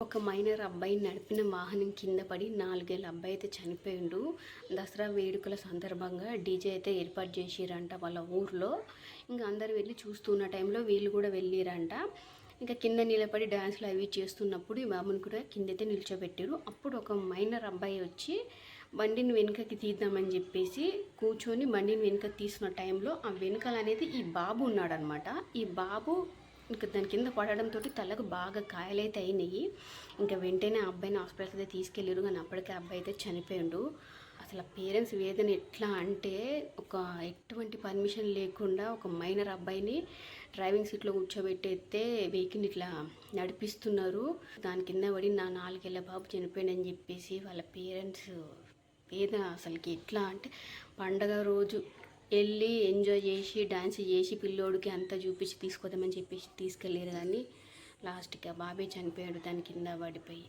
ఒక మైనర్ అబ్బాయి నడిపిన వాహనం కింద పడి 4 ఏళ్ల అబ్బాయి అయితే చనిపోయిండు. దసరా వేడుకల సందర్భంగా డీజే అయితే ఏర్పాటు చేసిరంట వాళ్ళ ఊర్లో. ఇంకా అందరు వెళ్ళి చూస్తున్న టైంలో వీళ్ళు కూడా వెళ్ళిరంట. ఇంకా కింద నిలబడి డ్యాన్స్లు అవి చేస్తున్నప్పుడు ఈ బాబుని కూడా కిందైతే నిల్చోబెట్టారు. అప్పుడు ఒక మైనర్ అబ్బాయి వచ్చి బండిని వెనుకకి తీద్దామని చెప్పేసి కూర్చొని బండిని వెనుకకి తీసిన టైంలో ఆ వెనుకలు అనేది ఈ బాబు ఉన్నాడనమాట. ఈ బాబు ఇంకా దాని కింద పడడంతో తలకు బాగా కాయలైతే అయినాయి. ఇంకా వెంటనే ఆ అబ్బాయిని హాస్పిటల్కి అయితే తీసుకెళ్ళారు. కానీ అప్పటికే అబ్బాయి అయితే చనిపోయిండు. అసలు పేరెంట్స్ వేదన ఎట్లా అంటే ఎటువంటి పర్మిషన్ లేకుండా ఒక మైనర్ అబ్బాయిని డ్రైవింగ్ సీట్లో కూర్చోబెట్టయితే వెహికల్ ఇట్లా నడిపిస్తున్నారు. దాని కింద పడి నా 4 ఏళ్ల బాబు చనిపోయిందని చెప్పేసి వాళ్ళ పేరెంట్స్ వేదన అసలుకి ఎట్లా అంటే పండగ రోజు వెళ్ళి ఎంజాయ్ చేసి డాన్స్ చేసి పిల్లోడికి అంతా చూపించి తీసుకొద్దామని చెప్పేసి తీసుకెళ్ళారు. కానీ లాస్ట్కి ఆ బాబే చనిపోయాడు దాని కింద పడిపోయి.